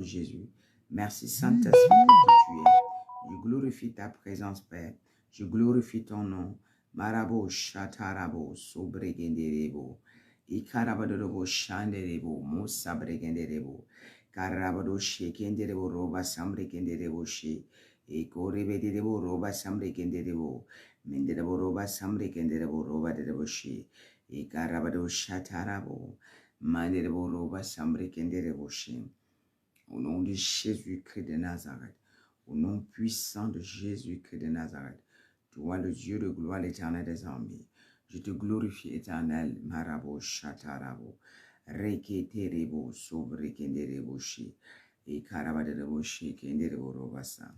Jésus. Merci Saint-Esprit pour qui tu es. Je glorifie ta présence, Père. Je glorifie ton nom. Marabo, Shatarabo, Sobregenderebo. Ikarabadorobo, Shanderebo, Musa Bregenderebo. Karabado, Shekenderebo, Roba Sambregenderebo, She. Ekorebederebo, Roba Sambregenderebo. Menderebo, Roba Sambregenderebo, Roba Derebo, She. Ikarabado, Shatarabo. Manderebo, Roba Sambregenderebo, She. Au nom de Jésus-Christ de Nazareth, au nom puissant de Jésus-Christ de Nazareth, toi le Dieu de gloire, l'Éternel des armées, je te glorifie, Éternel, Marabo, Chatarabo, Reketerebo, Sobrekenderebo, et Karabadebo, Kenderebo, Robasa.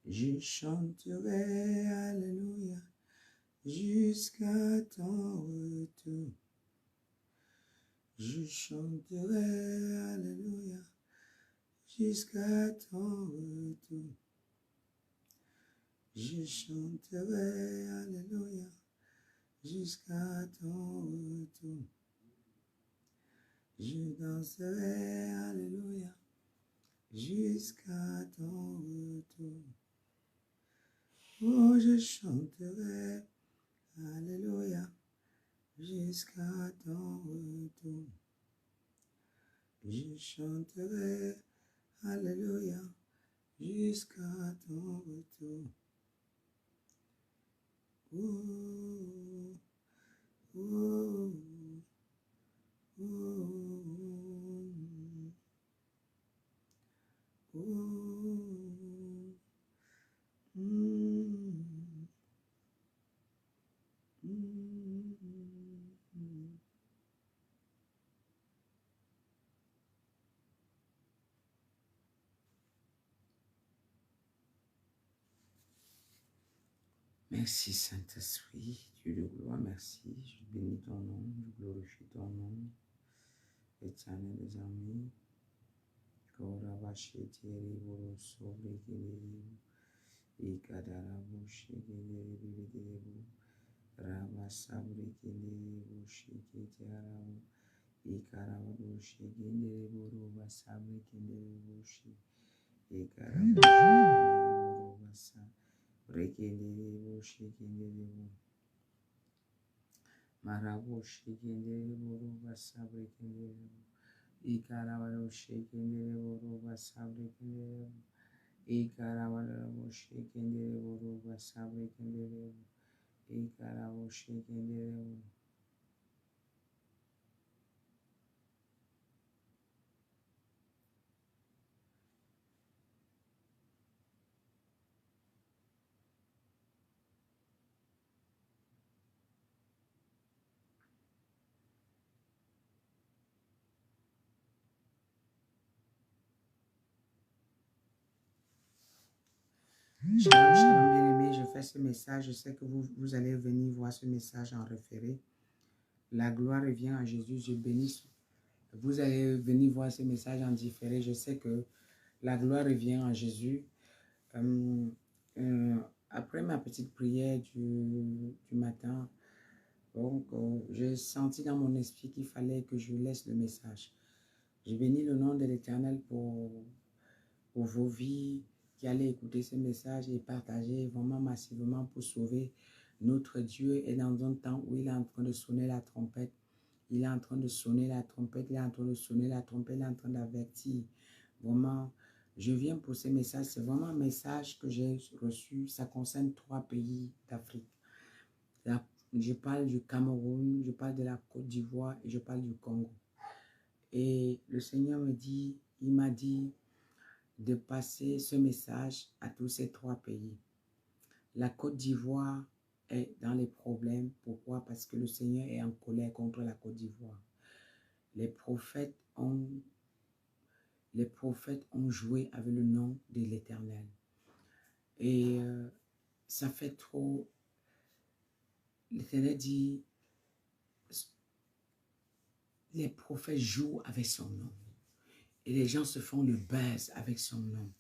Je chanterai, Alléluia, jusqu'à ton retour. Je chanterai, Alléluia, jusqu'à ton retour. Je chanterai, Alléluia, jusqu'à ton retour. Je danserai, Alléluia, jusqu'à ton retour. Oh, je chanterai, Alléluia, jusqu'à ton retour. Je chanterai, Alléluia, jusqu'à ton retour. Oh, oh, oh, oh, Merci Saint-Esprit, Dieu de gloire, merci. Je bénis ton nom, je glorifie ton nom. Éternel des armées, Koravache Teriboro Sobre Keleribu, Ikadarabu Shekeribu, Ravasabre Keleribu Sheketarabu, Ikarabu Shekeribu, Ravasabre Keleribu Ikarabu Shekeribu, Ravasabre Keleribu Shekeribu, Marabu Shekeribu, Ravasabre Keleribu, Ikarabaro shekendere boro basabre kendere. Ikarabaro shekendere boro basabre kendere. Ikarabo shekendere. Shalom, shalom bien-aimés, je fais ce message, je sais que vous allez venir voir ce message en référé. La gloire revient à Jésus, je bénis. Vous allez venir voir ce message en différé, je sais que la gloire revient à Jésus. Après ma petite prière du matin, donc j'ai senti dans mon esprit qu'il fallait que je laisse le message. Je bénis le nom de l'Éternel pour vos vies qui allez écouter ce message et partager vraiment massivement pour sauver. Notre Dieu est dans un temps où il est en train de sonner la trompette. Il est en train de sonner la trompette, il est en train de sonner la trompette, il est en train d'avertir. Vraiment, je viens pour ce message. C'est vraiment un message que j'ai reçu. Ça concerne 3 pays d'Afrique. Je parle du Cameroun, je parle de la Côte d'Ivoire et je parle du Congo. Et le Seigneur me dit, il m'a dit de passer ce message à tous ces 3 pays. La Côte d'Ivoire est dans les problèmes. Pourquoi? Parce que le Seigneur est en colère contre la Côte d'Ivoire. Les prophètes ont joué avec le nom de l'Éternel. Et ça fait trop. L'Éternel dit, les prophètes jouent avec son nom. Et les gens se font le buzz avec son nom.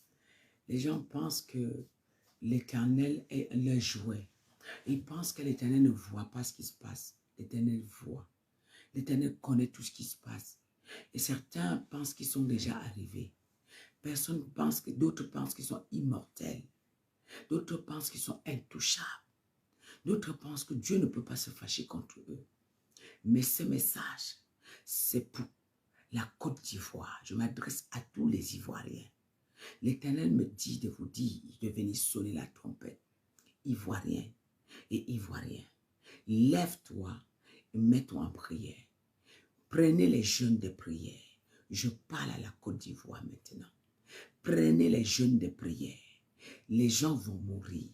Les gens pensent que l'Éternel est leur jouet. Ils pensent que l'Éternel ne voit pas ce qui se passe. L'Éternel voit. L'Éternel connaît tout ce qui se passe. Et certains pensent qu'ils sont déjà arrivés. D'autres pensent qu'ils sont immortels. D'autres pensent qu'ils sont intouchables. D'autres pensent que Dieu ne peut pas se fâcher contre eux. Mais ce message, c'est pour la Côte d'Ivoire. Je m'adresse à tous les Ivoiriens. L'Éternel me dit de vous dire, de venir sonner la trompette. Ivoiriens et Ivoiriens, lève-toi et mets-toi en prière. Prenez les jeûnes de prière. Je parle à la Côte d'Ivoire maintenant. Prenez les jeûnes de prière. Les gens vont mourir.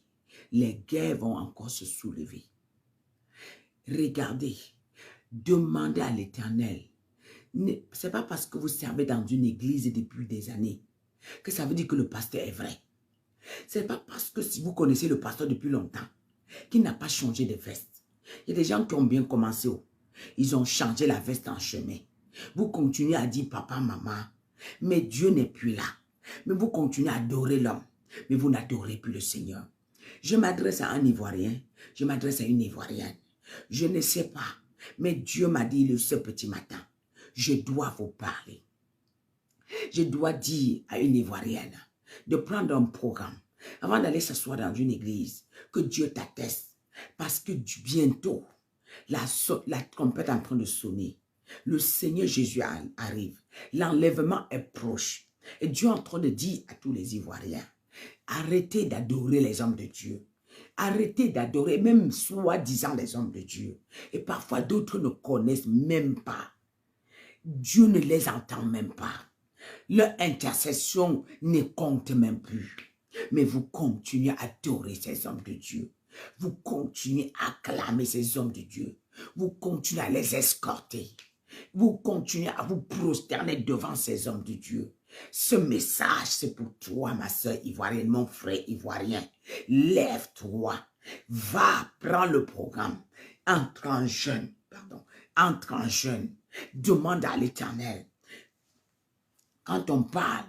Les guerres vont encore se soulever. Regardez, demandez à l'Éternel. Ce n'est pas parce que vous servez dans une église depuis des années que ça veut dire que le pasteur est vrai. Ce n'est pas parce que si vous connaissez le pasteur depuis longtemps qu'il n'a pas changé de veste. Il y a des gens qui ont bien commencé. Ils ont changé la veste en chemin. Vous continuez à dire papa, maman, mais Dieu n'est plus là. Mais vous continuez à adorer l'homme, mais vous n'adorez plus le Seigneur. Je m'adresse à un Ivoirien, je m'adresse à une Ivoirienne. Je ne sais pas, mais Dieu m'a dit ce petit matin, je dois vous parler. Je dois dire à une Ivoirienne de prendre un programme avant d'aller s'asseoir dans une église, que Dieu t'atteste. Parce que bientôt, la trompette est en train de sonner. Le Seigneur Jésus arrive. L'enlèvement est proche. Et Dieu est en train de dire à tous les Ivoiriens, arrêtez d'adorer les hommes de Dieu. Arrêtez d'adorer même soi-disant les hommes de Dieu. Et parfois d'autres ne connaissent même pas. Dieu ne les entend même pas. Leur intercession ne compte même plus. Mais vous continuez à adorer ces hommes de Dieu. Vous continuez à acclamer ces hommes de Dieu. Vous continuez à les escorter. Vous continuez à vous prosterner devant ces hommes de Dieu. Ce message, c'est pour toi, ma soeur ivoirienne, mon frère ivoirien. Lève-toi. Va, prends le programme. Entre en jeûne. Entre en jeûne. Demande à l'Éternel. Quand on parle,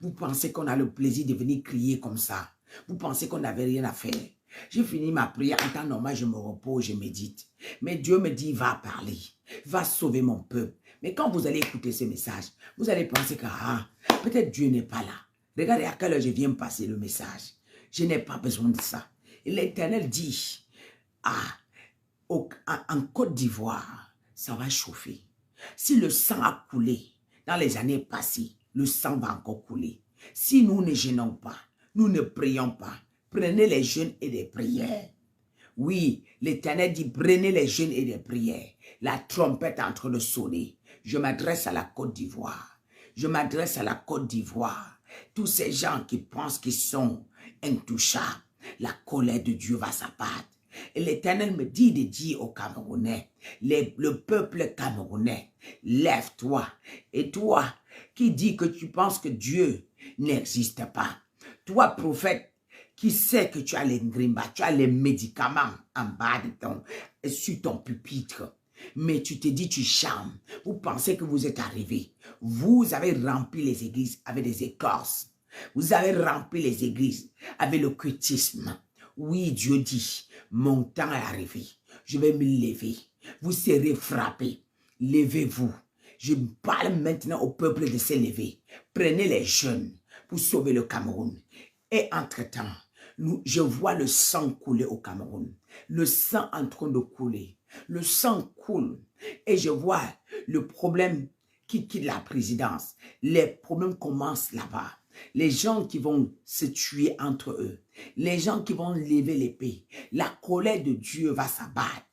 vous pensez qu'on a le plaisir de venir crier comme ça. Vous pensez qu'on n'avait rien à faire. J'ai fini ma prière, en temps normal, je me repose, je médite. Mais Dieu me dit, va parler, va sauver mon peuple. Mais quand vous allez écouter ce message, vous allez penser que peut-être Dieu n'est pas là. Regardez à quelle heure je viens passer le message. Je n'ai pas besoin de ça. Et l'Éternel dit, en Côte d'Ivoire, ça va chauffer. Si le sang a coulé dans les années passées, le sang va encore couler. Si nous ne gênons pas, nous ne prions pas, prenez les jeûnes et les prières. Oui, l'Éternel dit, prenez les jeûnes et les prières. La trompette est en train de sonner. Je m'adresse à la Côte d'Ivoire. Je m'adresse à la Côte d'Ivoire. Tous ces gens qui pensent qu'ils sont intouchables, la colère de Dieu va s'abattre. Et l'Éternel me dit de dire aux Camerounais, le peuple camerounais, lève-toi. Et toi qui dis que tu penses que Dieu n'existe pas, toi prophète qui sais que tu as les ngrimba, tu as les médicaments en bas sur ton pupitre, mais tu te dis, tu charmes, vous pensez que vous êtes arrivé, vous avez rempli les églises avec des écorces, vous avez rempli les églises avec le cultisme. Oui, Dieu dit, mon temps est arrivé, je vais me lever, vous serez frappés, levez-vous. Je parle maintenant au peuple de se lever. Prenez les jeunes pour sauver le Cameroun. Et entre-temps, je vois le sang couler au Cameroun. Le sang en train de couler. Le sang coule. Et je vois le problème qui quitte la présidence. Les problèmes commencent là-bas. Les gens qui vont se tuer entre eux. Les gens qui vont lever l'épée. La colère de Dieu va s'abattre.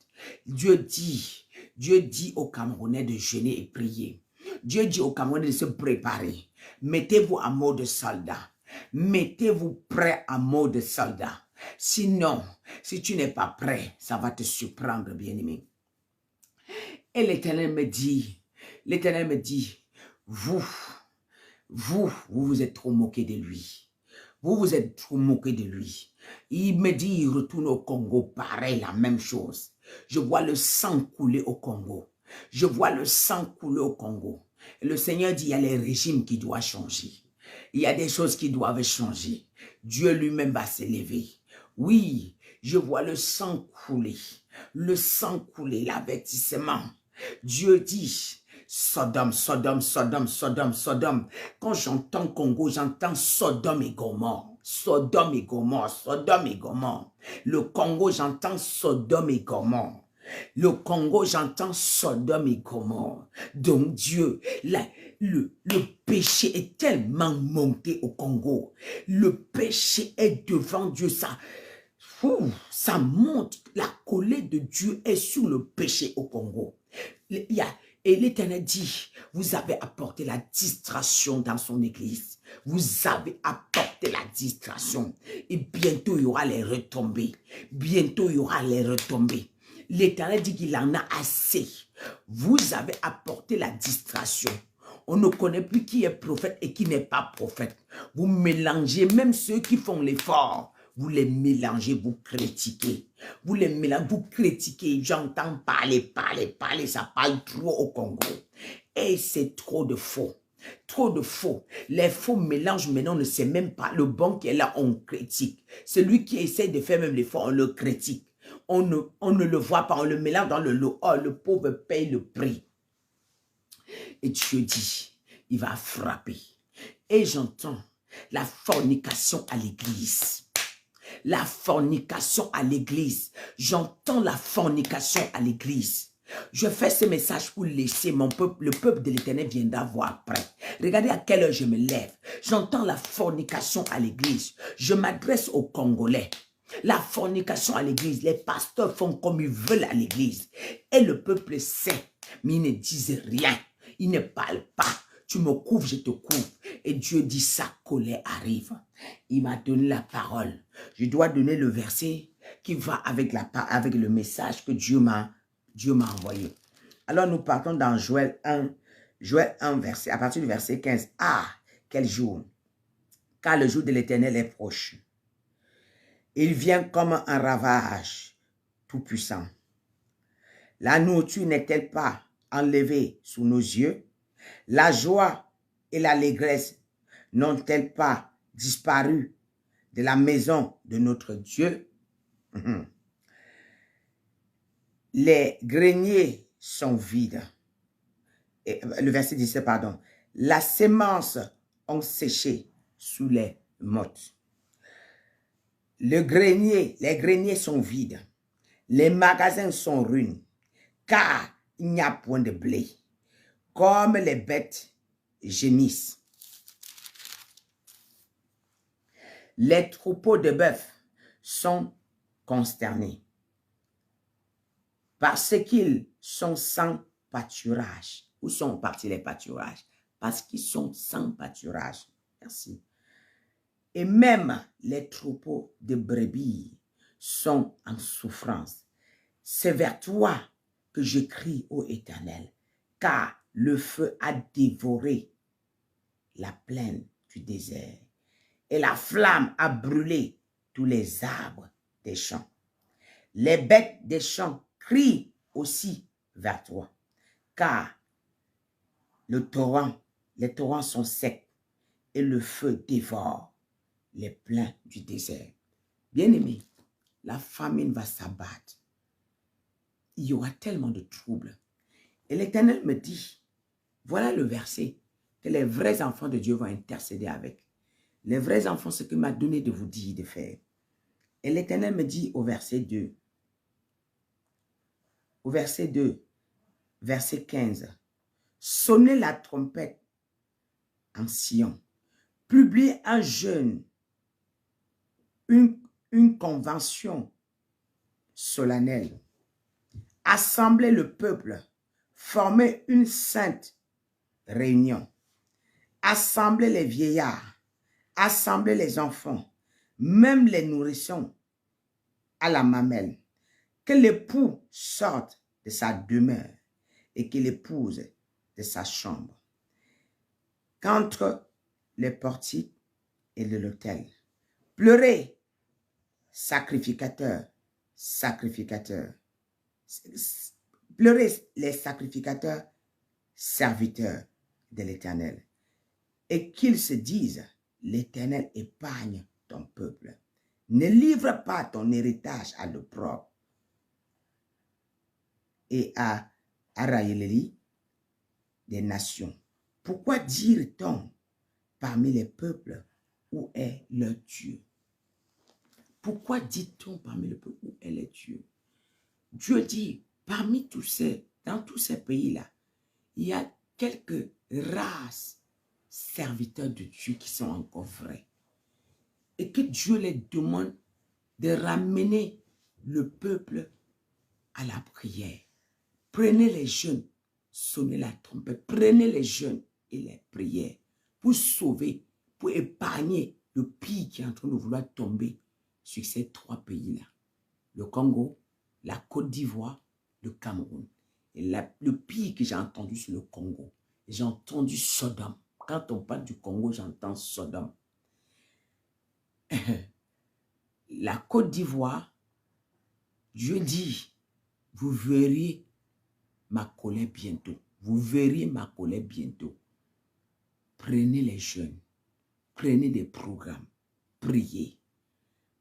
Dieu dit aux Camerounais de jeûner et prier. Dieu dit aux Camerounais de se préparer. Mettez-vous en mode soldat. Mettez-vous prêt en mode soldat. Sinon, si tu n'es pas prêt, ça va te surprendre, bien-aimé. Et l'Éternel me dit, vous vous êtes trop moqué de lui. Vous êtes trop moqué de lui. Il me dit, il retourne au Congo, pareil, la même chose. Je vois le sang couler au Congo. Je vois le sang couler au Congo. Le Seigneur dit, il y a les régimes qui doivent changer. Il y a des choses qui doivent changer. Dieu lui-même va s'élever. Oui, je vois le sang couler. Le sang couler, l'avertissement. Dieu dit, Sodome, Sodome, Sodome, Sodome, Sodome. Quand j'entends Congo, j'entends Sodome et Gomorrhe. Sodome et Gomorrhe, Sodome et Gomorrhe. Le Congo, j'entends Sodome et Gomorrhe. Le Congo, j'entends Sodome et Gomorrhe. Donc Dieu, le péché est tellement monté au Congo. Le péché est devant Dieu. Ça monte. La colère de Dieu est sur le péché au Congo. Et l'Éternel dit, vous avez apporté la distraction dans son église. Vous avez apporté la distraction. Et bientôt, il y aura les retombées. Bientôt, il y aura les retombées. L'Éternel dit qu'il en a assez. Vous avez apporté la distraction. On ne connaît plus qui est prophète et qui n'est pas prophète. Vous mélangez même ceux qui font l'effort. Vous les mélangez, vous critiquez. Vous les mélangez, vous critiquez. J'entends parler, ça parle trop au Congo. Et c'est trop de faux. Trop de faux. Les faux mélangent maintenant, on ne sait même pas. Le bon qui est là, on critique. Celui qui essaie de faire même l'effort, on le critique. On ne le voit pas, on le mélange dans le lot. Oh, le pauvre paye le prix. Et Dieu dit, il va frapper. Et j'entends la fornication à l'église. La fornication à l'église. J'entends la fornication à l'église. Je fais ce message pour laisser mon peuple, le peuple de l'Éternel viendra voir après. Regardez à quelle heure je me lève. J'entends la fornication à l'église. Je m'adresse aux Congolais. La fornication à l'église. Les pasteurs font comme ils veulent à l'église. Et le peuple sait, mais ils ne disent rien. Ils ne parlent pas. Tu me couvres, je te couvre. Et Dieu dit, sa colère arrive. Il m'a donné la parole. Je dois donner le verset qui va avec le message que Dieu m'a envoyé. Alors nous partons dans Joël 1, verset, à partir du verset 15. Ah, quel jour! Car le jour de l'Éternel est proche. Il vient comme un ravage tout-puissant. La nourriture n'est-elle pas enlevée sous nos yeux? La joie et l'allégresse n'ont-elles pas disparu de la maison de notre Dieu? Les greniers sont vides. Et, le verset 17, pardon. La sémence ont séché sous les mottes. Les greniers sont vides. Les magasins sont ruinés, car il n'y a point de blé. Comme les bêtes gémissent. Les troupeaux de bœufs sont consternés parce qu'ils sont sans pâturage. Où sont partis les pâturages? Parce qu'ils sont sans pâturage. Merci. Et même les troupeaux de brebis sont en souffrance. C'est vers toi que je crie, ô Éternel, car le feu a dévoré la plaine du désert et la flamme a brûlé tous les arbres des champs. Les bêtes des champs crient aussi vers toi, car les torrents sont secs et le feu dévore les plains du désert. Bien-aimés, la famine va s'abattre. Il y aura tellement de troubles. Et l'Éternel me dit, voilà le verset que les vrais enfants de Dieu vont intercéder avec. Les vrais enfants, ce qu'il m'a donné de vous dire de faire. Et l'Éternel me dit au verset 2, verset 15, sonnez la trompette en Sion, publiez un jeûne, une convention solennelle, assemblez le peuple, formez une sainte réunion, assemblez les vieillards, assemblez les enfants, même les nourrissons à la mamelle, que l'époux sorte de sa demeure et que l'épouse de sa chambre. Qu'entre les portiques et de l'autel, pleurez, sacrificateurs, pleurez les sacrificateurs, serviteurs, de l'Éternel et qu'ils se disent, l'Éternel épargne ton peuple. Ne livre pas ton héritage à l'opprobre et à Araïli des nations. Pourquoi dire-t-on parmi les peuples où est leur Dieu? Pourquoi dit-on parmi le peuple où est le Dieu? Dieu dit, parmi dans tous ces pays-là, il y a quelques races serviteurs de Dieu qui sont encore vrais. Et que Dieu les demande de ramener le peuple à la prière. Prenez les jeunes, sonnez la trompette. Prenez les jeunes et les prières pour sauver, pour épargner le pire qui est en train de vouloir tomber sur ces 3 pays-là. Le Congo, la Côte d'Ivoire, le Cameroun. Et le pire que j'ai entendu sur le Congo, j'ai entendu Sodome. Quand on parle du Congo, j'entends Sodome. La Côte d'Ivoire, Dieu dit, vous verrez ma colère bientôt. Vous verrez ma colère bientôt. Prenez les jeunes, prenez des programmes, priez.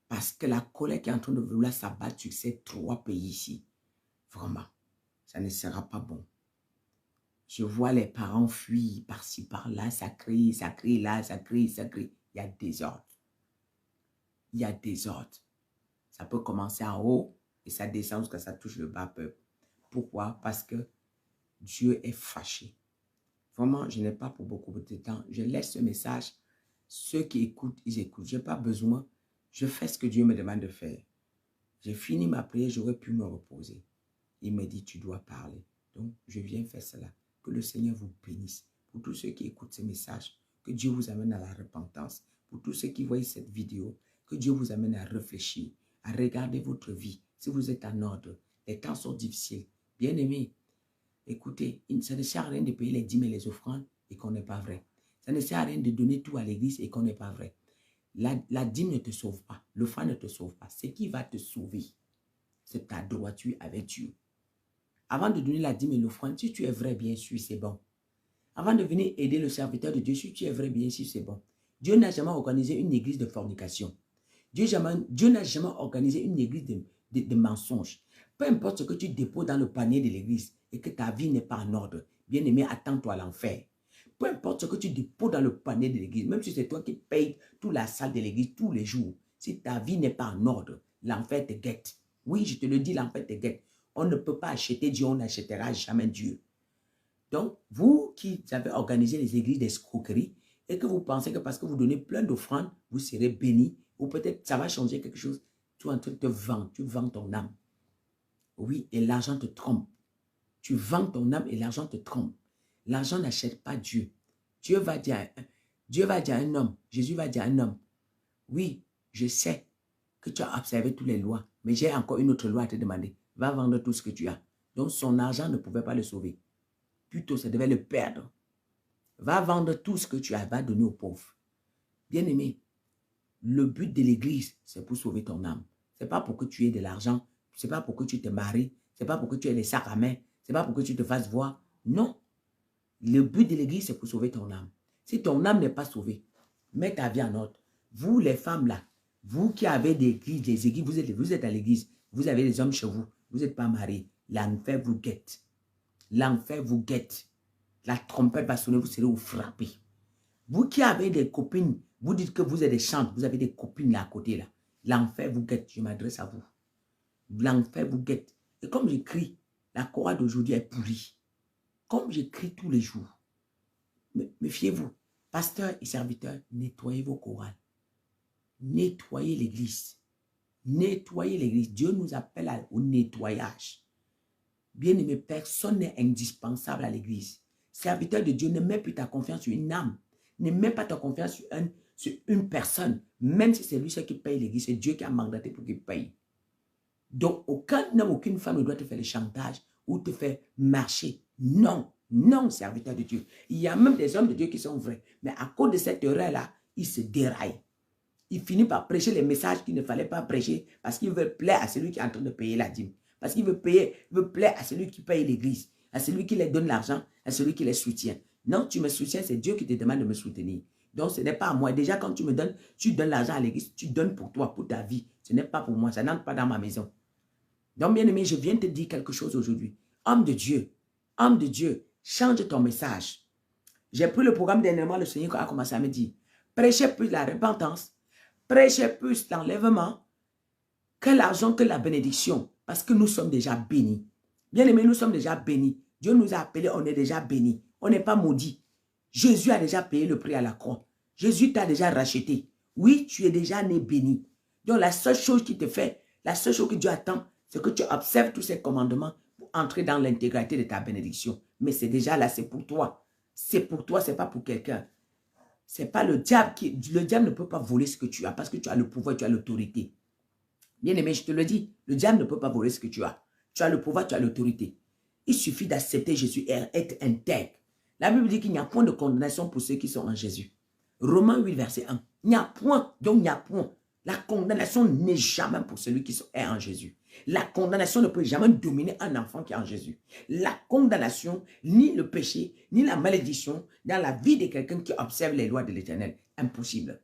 Parce que la colère qui est en train de vouloir s'abattre sur ces 3 pays ici, vraiment, ça ne sera pas bon. Je vois les parents fuir par-ci, par-là, ça crie là, ça crie. Il y a désordre. Il y a désordre. Ça peut commencer en haut et ça descend jusqu'à ça touche le bas peuple. Pourquoi? Parce que Dieu est fâché. Vraiment, je n'ai pas pour beaucoup de temps. Je laisse ce message. Ceux qui écoutent, ils écoutent. Je n'ai pas besoin. Je fais ce que Dieu me demande de faire. J'ai fini ma prière, j'aurais pu me reposer. Il me dit, tu dois parler. Donc, je viens faire cela. Que le Seigneur vous bénisse. Pour tous ceux qui écoutent ce message, que Dieu vous amène à la repentance. Pour tous ceux qui voient cette vidéo, que Dieu vous amène à réfléchir, à regarder votre vie. Si vous êtes en ordre, les temps sont difficiles. Bien-aimés, écoutez, ça ne sert à rien de payer les dîmes et les offrandes et qu'on n'est pas vrai. Ça ne sert à rien de donner tout à l'église et qu'on n'est pas vrai. La dîme ne te sauve pas. L'offrande ne te sauve pas. Ce qui va te sauver, c'est ta droiture avec Dieu. Avant de donner la dîme et l'offrande, si tu es vrai, bien sûr, c'est bon. Avant de venir aider le serviteur de Dieu, si tu es vrai, bien sûr, c'est bon. Dieu n'a jamais organisé une église de fornication. Dieu n'a jamais organisé une église de mensonges. Peu importe ce que tu déposes dans le panier de l'église et que ta vie n'est pas en ordre, bien-aimé, attends-toi à l'enfer. Peu importe ce que tu déposes dans le panier de l'église, même si c'est toi qui payes toute la salle de l'église tous les jours, si ta vie n'est pas en ordre, l'enfer te guette. Oui, je te le dis, l'enfer te guette. On ne peut pas acheter Dieu, on n'achètera jamais Dieu. Donc, vous qui avez organisé les églises d'escroquerie et que vous pensez que parce que vous donnez plein d'offrandes, vous serez bénis, ou peut-être ça va changer quelque chose, tu es en train de te vendre, tu vends ton âme. Oui, et l'argent te trompe. Tu vends ton âme et l'argent te trompe. L'argent n'achète pas Dieu. Dieu va dire à un homme, Jésus va dire à un homme, oui, je sais que tu as observé toutes les lois, mais j'ai encore une autre loi à te demander. Va vendre tout ce que tu as. Donc son argent ne pouvait pas le sauver. Plutôt, ça devait le perdre. Va vendre tout ce que tu as, va donner aux pauvres. Bien-aimé, le but de l'église, c'est pour sauver ton âme. Ce n'est pas pour que tu aies de l'argent, ce n'est pas pour que tu te maries, ce n'est pas pour que tu aies des sacs à main, ce n'est pas pour que tu te fasses voir. Non. Le but de l'église, c'est pour sauver ton âme. Si ton âme n'est pas sauvée, mets ta vie en ordre. Vous, les femmes là, vous qui avez des églises, vous êtes à l'église, vous avez des hommes chez vous, vous n'êtes pas mariés, l'enfer vous guette. L'enfer vous guette. La trompette va sonner, vous serez vous frapper. Vous qui avez des copines, vous dites que vous êtes des chantes, vous avez des copines là à côté là. L'enfer vous guette, je m'adresse à vous. L'enfer vous guette. Et comme j'écris, la chorale d'aujourd'hui est pourrie. Comme j'écris tous les jours, méfiez-vous. Pasteurs et serviteurs, nettoyez vos chorales. Nettoyez l'église. Nettoyez l'église. Dieu nous appelle au nettoyage. Bien-aimé, personne n'est indispensable à l'église. Serviteur de Dieu, ne mets plus ta confiance sur une âme. Ne mets pas ta confiance sur une personne. Même si c'est lui seul qui paye l'église, c'est Dieu qui a mandaté pour qu'il paye. Donc, aucun homme, aucune femme ne doit te faire le chantage ou te faire marcher. Non, non, serviteur de Dieu. Il y a même des hommes de Dieu qui sont vrais. Mais à cause de cette erreur-là, ils se déraillent. Ils finissent par prêcher les messages qu'il ne fallait pas prêcher parce qu'ils veulent plaire à celui qui est en train de payer la dîme. Parce qu'il veut plaire à celui qui paye l'église, à celui qui les donne l'argent, à celui qui les soutient. Non, tu me soutiens, c'est Dieu qui te demande de me soutenir. Donc, ce n'est pas à moi. Déjà, quand tu me donnes, tu donnes l'argent à l'église, tu donnes pour toi, pour ta vie. Ce n'est pas pour moi, ça n'entre pas dans ma maison. Donc, bien aimé, je viens te dire quelque chose aujourd'hui. Homme de Dieu, change ton message. J'ai pris le programme dernièrement, le Seigneur a commencé à me dire, prêchez plus la repentance, prêchez plus l'enlèvement, que l'argent, que la bénédiction, parce que nous sommes déjà bénis. Bien aimé, nous sommes déjà bénis. Dieu nous a appelés, on est déjà bénis. On n'est pas maudits. Jésus a déjà payé le prix à la croix. Jésus t'a déjà racheté. Oui, tu es déjà né béni. Donc la seule chose qui te fait, la seule chose que Dieu attend, c'est que tu observes tous ces commandements pour entrer dans l'intégralité de ta bénédiction. Mais c'est déjà là, c'est pour toi. C'est pour toi, c'est pas pour quelqu'un. C'est pas le diable qui... Le diable ne peut pas voler ce que tu as parce que tu as le pouvoir, tu as l'autorité. Bien aimé, je te le dis, le diable ne peut pas voler ce que tu as. Tu as le pouvoir, tu as l'autorité. Il suffit d'accepter Jésus et être intègre. La Bible dit qu'il n'y a point de condamnation pour ceux qui sont en Jésus. Romains 8, verset 1. Il n'y a point, donc il n'y a point. La condamnation n'est jamais pour celui qui est en Jésus. La condamnation ne peut jamais dominer un enfant qui est en Jésus. La condamnation, ni le péché, ni la malédiction dans la vie de quelqu'un qui observe les lois de l'Éternel. Impossible.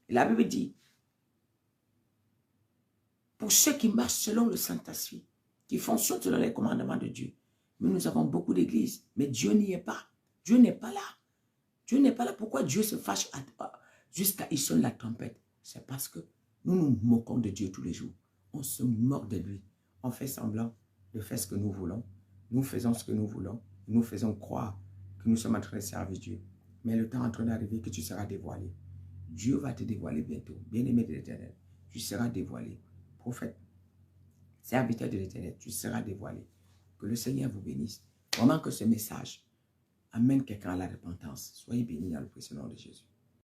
Et la Bible dit, pour ceux qui marchent selon le Saint-Esprit, qui fonctionnent selon les commandements de Dieu. Mais nous avons beaucoup d'églises, mais Dieu n'y est pas. Dieu n'est pas là. Dieu n'est pas là. Pourquoi Dieu se fâche jusqu'à il sonne la trompette? C'est parce que nous nous moquons de Dieu tous les jours. On se moque de lui. On fait semblant de faire ce que nous voulons. Nous faisons ce que nous voulons. Nous faisons croire que nous sommes en train de servir Dieu. Mais le temps est en train d'arriver que tu seras dévoilé. Dieu va te dévoiler bientôt. Bien-aimé de l'Éternel, tu seras dévoilé. Prophète, serviteur de l'Éternel, tu seras dévoilé. Que le Seigneur vous bénisse. Vraiment que ce message amène quelqu'un à la repentance. Soyez bénis dans le précieux nom de Jésus.